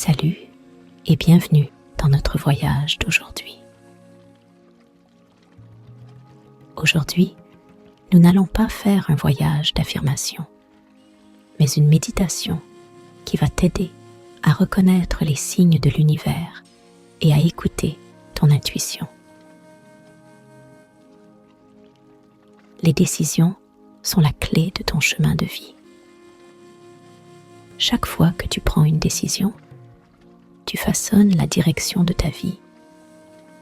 Salut et bienvenue dans notre voyage d'aujourd'hui. Aujourd'hui, nous n'allons pas faire un voyage d'affirmation, mais une méditation qui va t'aider à reconnaître les signes de l'univers et à écouter ton intuition. Les décisions sont la clé de ton chemin de vie. Chaque fois que tu prends une décision, tu façonnes la direction de ta vie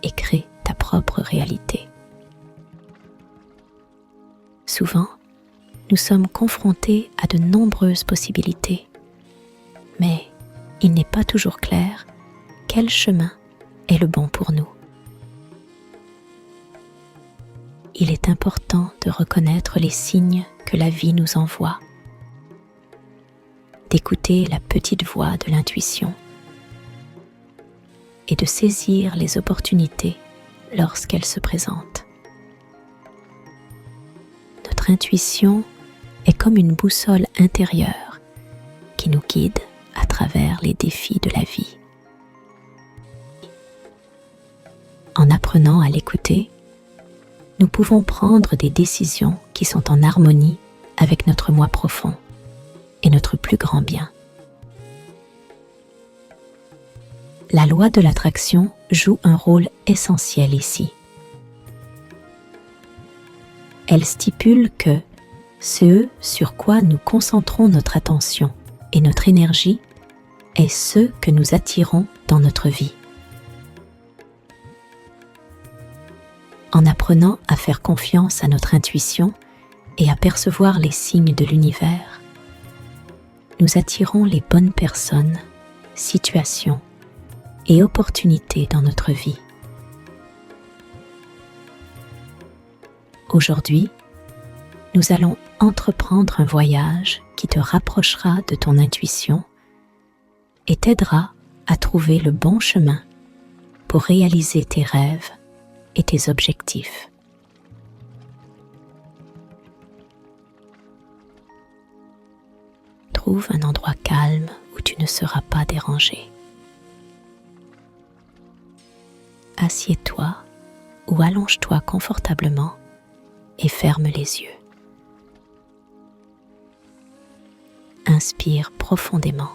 et crées ta propre réalité. Souvent, nous sommes confrontés à de nombreuses possibilités, mais il n'est pas toujours clair quel chemin est le bon pour nous. Il est important de reconnaître les signes que la vie nous envoie, d'écouter la petite voix de l'intuition et de saisir les opportunités lorsqu'elles se présentent. Notre intuition est comme une boussole intérieure qui nous guide à travers les défis de la vie. En apprenant à l'écouter, nous pouvons prendre des décisions qui sont en harmonie avec notre moi profond et notre plus grand bien. La loi de l'attraction joue un rôle essentiel ici. Elle stipule que ce sur quoi nous concentrons notre attention et notre énergie est ce que nous attirons dans notre vie. En apprenant à faire confiance à notre intuition et à percevoir les signes de l'univers, nous attirons les bonnes personnes, situations et opportunités dans notre vie. Aujourd'hui, nous allons entreprendre un voyage qui te rapprochera de ton intuition et t'aidera à trouver le bon chemin pour réaliser tes rêves et tes objectifs. Trouve un endroit calme où tu ne seras pas dérangé. Assieds-toi ou allonge-toi confortablement et ferme les yeux. Inspire profondément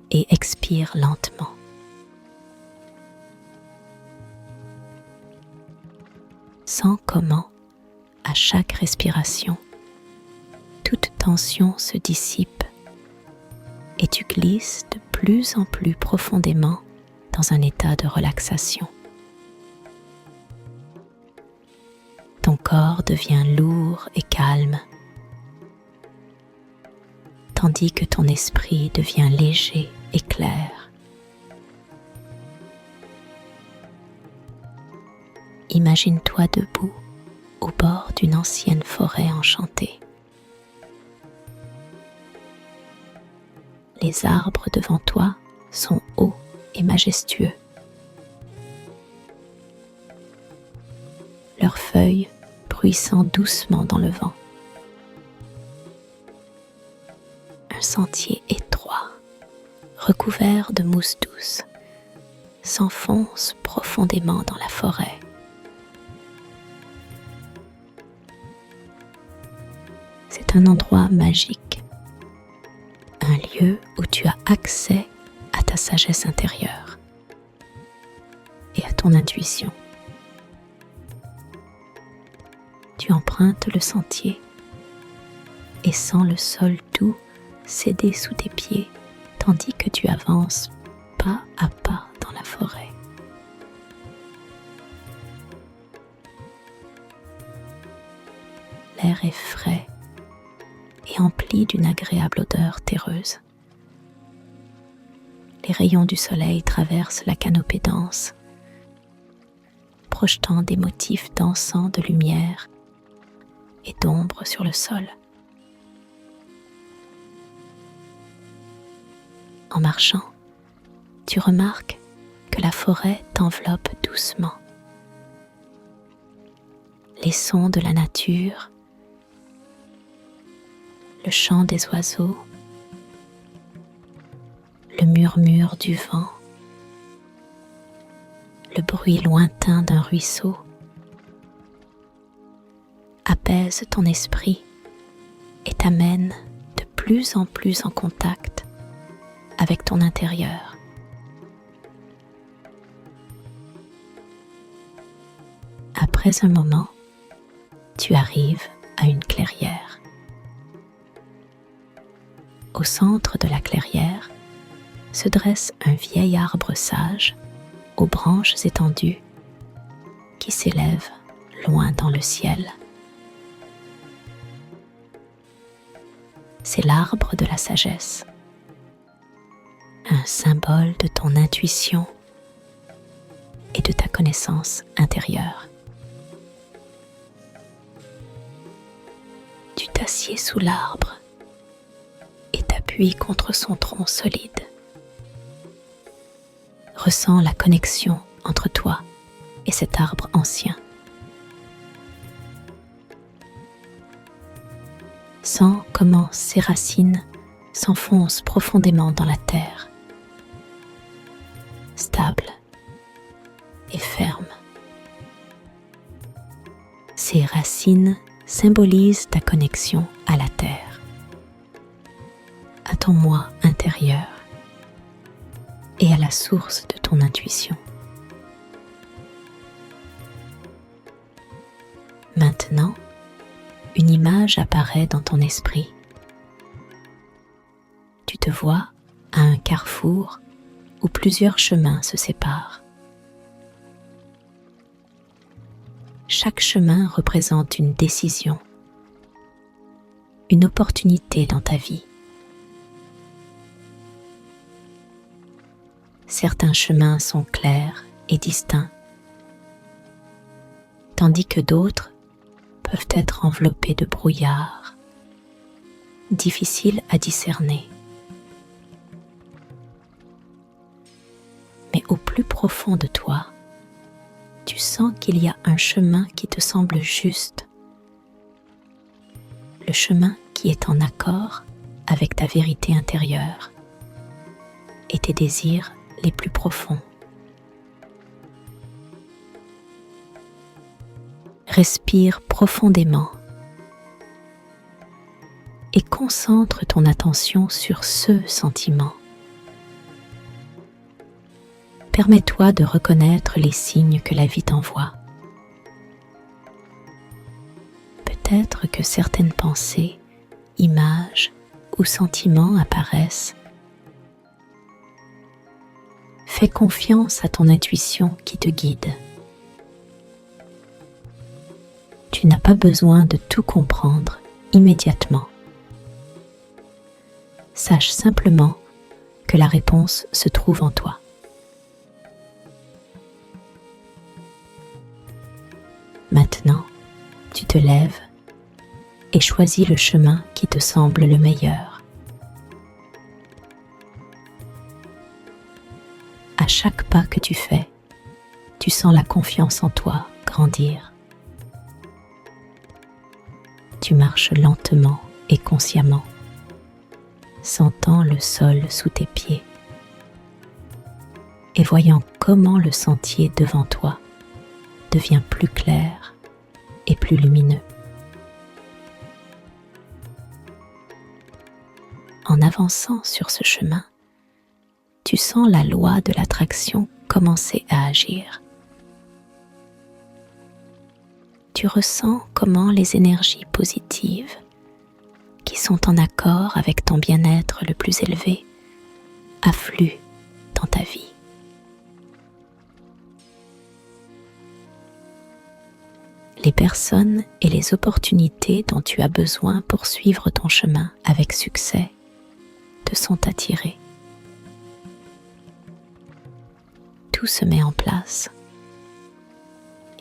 et expire lentement. Sens comment, à chaque respiration, toute tension se dissipe et tu glisses de plus en plus profondément dans un état de relaxation. Ton corps devient lourd et calme, tandis que ton esprit devient léger et clair. Imagine-toi debout au bord d'une ancienne forêt enchantée. Les arbres devant toi sont hauts et majestueux. Leurs feuilles bruissant doucement dans le vent. Un sentier étroit, recouvert de mousse douce, s'enfonce profondément dans la forêt. C'est un endroit magique, un lieu où tu as accès à ta sagesse intérieure et à ton intuition. Tu empruntes le sentier et sens le sol doux céder sous tes pieds tandis que tu avances pas à pas dans la forêt. L'air est frais et empli d'une agréable odeur terreuse. Les rayons du soleil traversent la canopée dense, projetant des motifs dansants de lumière et d'ombre sur le sol. En marchant, tu remarques que la forêt t'enveloppe doucement. Les sons de la nature, le chant des oiseaux murmure du vent, le bruit lointain d'un ruisseau apaise ton esprit et t'amène de plus en plus en contact avec ton intérieur. Après un moment, tu arrives à une clairière. Au centre de la clairière se dresse un vieil arbre sage aux branches étendues qui s'élève loin dans le ciel. C'est l'arbre de la sagesse, un symbole de ton intuition et de ta connaissance intérieure. Tu t'assieds sous l'arbre et t'appuies contre son tronc solide. Ressens la connexion entre toi et cet arbre ancien. Sens comment ses racines s'enfoncent profondément dans la terre, stables et fermes. Ces racines symbolisent ta connexion à la terre, à ton moi intérieur et à la source de ton intuition. Maintenant, une image apparaît dans ton esprit. Tu te vois à un carrefour où plusieurs chemins se séparent. Chaque chemin représente une décision, une opportunité dans ta vie. Certains chemins sont clairs et distincts, tandis que d'autres peuvent être enveloppés de brouillard, difficiles à discerner. Mais au plus profond de toi, tu sens qu'il y a un chemin qui te semble juste, le chemin qui est en accord avec ta vérité intérieure et tes désirs les plus profonds. Respire profondément et concentre ton attention sur ce sentiment. Permets-toi de reconnaître les signes que la vie t'envoie. Peut-être que certaines pensées, images ou sentiments apparaissent. Fais confiance à ton intuition qui te guide. Tu n'as pas besoin de tout comprendre immédiatement. Sache simplement que la réponse se trouve en toi. Maintenant, tu te lèves et choisis le chemin qui te semble le meilleur. À chaque pas que tu fais, tu sens la confiance en toi grandir. Tu marches lentement et consciemment, sentant le sol sous tes pieds et voyant comment le sentier devant toi devient plus clair et plus lumineux. En avançant sur ce chemin, tu sens la loi de l'attraction commencer à agir. Tu ressens comment les énergies positives, qui sont en accord avec ton bien-être le plus élevé, affluent dans ta vie. Les personnes et les opportunités dont tu as besoin pour suivre ton chemin avec succès te sont attirées. Tout se met en place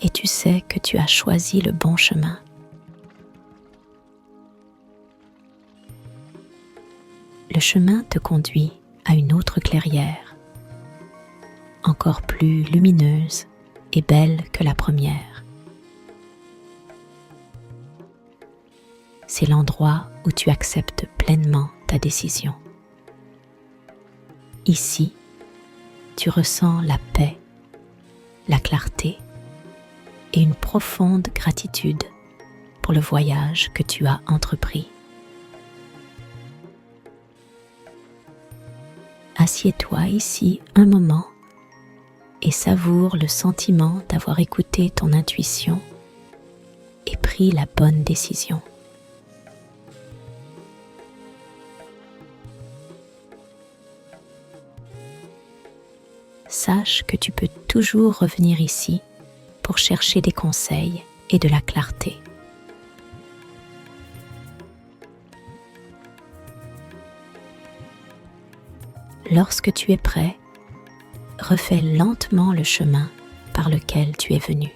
et tu sais que tu as choisi le bon chemin. Le chemin te conduit à une autre clairière, encore plus lumineuse et belle que la première. C'est l'endroit où tu acceptes pleinement ta décision. Ici, tu ressens la paix, la clarté et une profonde gratitude pour le voyage que tu as entrepris. Assieds-toi ici un moment et savoure le sentiment d'avoir écouté ton intuition et pris la bonne décision. Sache que tu peux toujours revenir ici pour chercher des conseils et de la clarté. Lorsque tu es prêt, refais lentement le chemin par lequel tu es venu.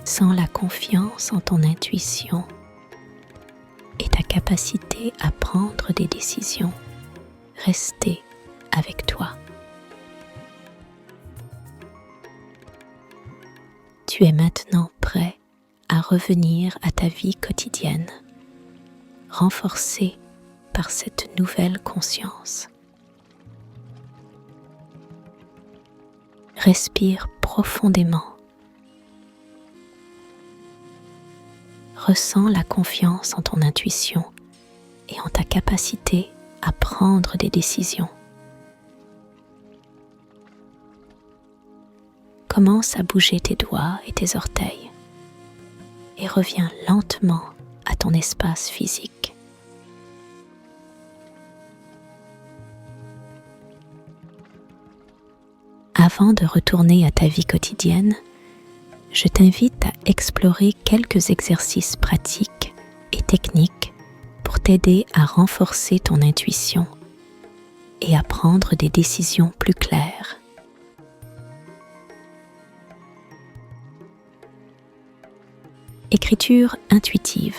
Sens la confiance en ton intuition et ta capacité à prendre des décisions. Rester avec toi. Tu es maintenant prêt à revenir à ta vie quotidienne, renforcé par cette nouvelle conscience. Respire profondément. Ressens la confiance en ton intuition et en ta capacité à prendre des décisions. Commence à bouger tes doigts et tes orteils et reviens lentement à ton espace physique. Avant de retourner à ta vie quotidienne, je t'invite à explorer quelques exercices pratiques et techniques pour t'aider à renforcer ton intuition et à prendre des décisions plus claires. Écriture intuitive.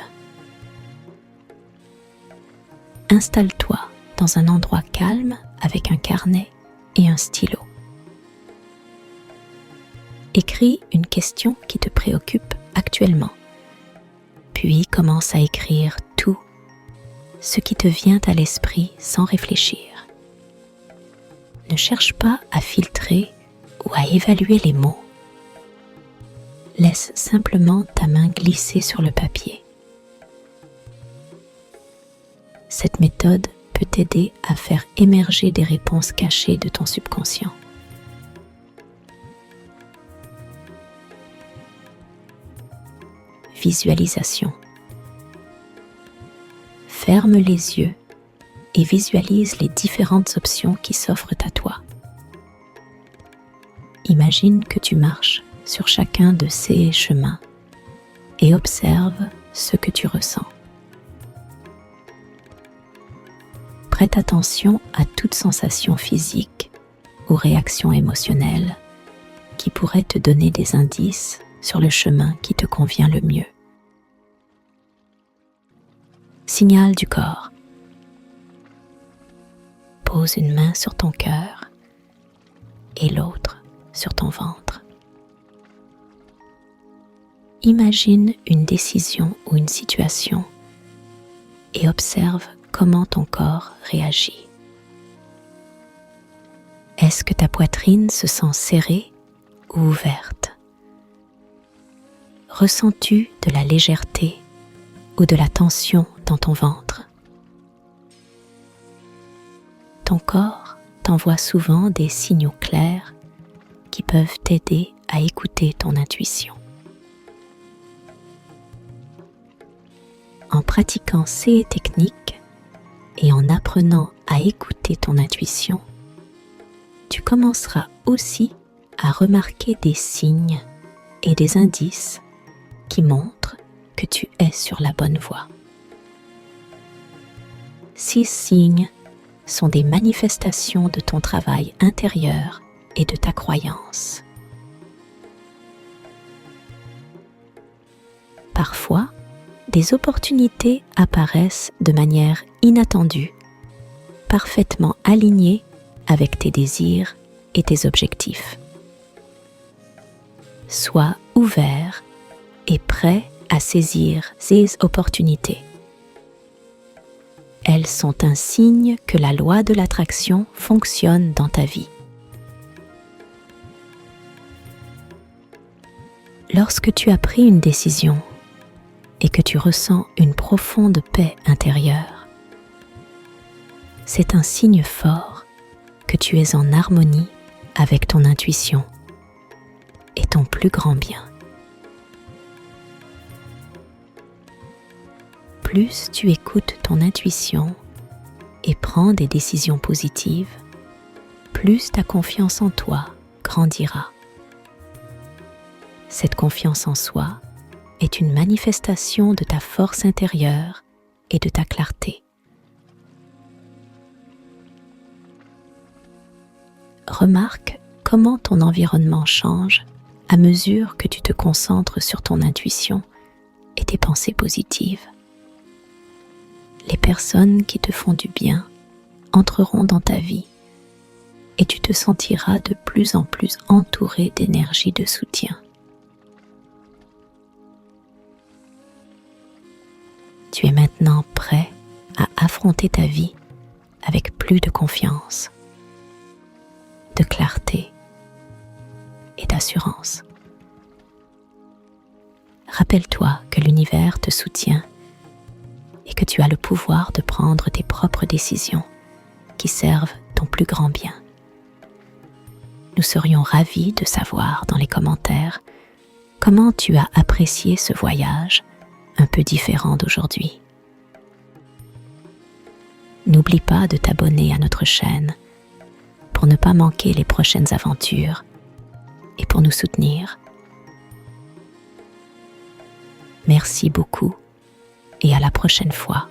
Installe-toi dans un endroit calme avec un carnet et un stylo. Écris une question qui te préoccupe actuellement, puis commence à écrire tout ce qui te vient à l'esprit sans réfléchir. Ne cherche pas à filtrer ou à évaluer les mots. Laisse simplement ta main glisser sur le papier. Cette méthode peut t'aider à faire émerger des réponses cachées de ton subconscient. Visualisation. Ferme les yeux et visualise les différentes options qui s'offrent à toi. Imagine que tu marches sur chacun de ces chemins et observe ce que tu ressens. Prête attention à toute sensation physique ou réaction émotionnelle qui pourrait te donner des indices sur le chemin qui te convient le mieux. Signal du corps. Pose une main sur ton cœur et l'autre sur ton ventre. Imagine une décision ou une situation et observe comment ton corps réagit. Est-ce que ta poitrine se sent serrée ou ouverte? Ressens-tu de la légèreté ou de la tension dans ton ventre? Ton corps t'envoie souvent des signaux clairs qui peuvent t'aider à écouter ton intuition. En pratiquant ces techniques et en apprenant à écouter ton intuition, tu commenceras aussi à remarquer des signes et des indices qui montrent que tu es sur la bonne voie. Ces signes sont des manifestations de ton travail intérieur et de ta croyance. Parfois, des opportunités apparaissent de manière inattendue, parfaitement alignées avec tes désirs et tes objectifs. Sois ouvert et prêt à saisir ces opportunités. Elles sont un signe que la loi de l'attraction fonctionne dans ta vie. Lorsque tu as pris une décision et que tu ressens une profonde paix intérieure, c'est un signe fort que tu es en harmonie avec ton intuition et ton plus grand bien. Plus tu écoutes ton intuition et prends des décisions positives, plus ta confiance en toi grandira. Cette confiance en soi est une manifestation de ta force intérieure et de ta clarté. Remarque comment ton environnement change à mesure que tu te concentres sur ton intuition et tes pensées positives. Les personnes qui te font du bien entreront dans ta vie et tu te sentiras de plus en plus entouré d'énergie de soutien. Tu es maintenant prêt à affronter ta vie avec plus de confiance, de clarté et d'assurance. Rappelle-toi que l'univers te soutient et que tu as le pouvoir de prendre tes propres décisions qui servent ton plus grand bien. Nous serions ravis de savoir dans les commentaires comment tu as apprécié ce voyage un peu différent d'aujourd'hui. N'oublie pas de t'abonner à notre chaîne pour ne pas manquer les prochaines aventures et pour nous soutenir. Merci beaucoup et à la prochaine fois.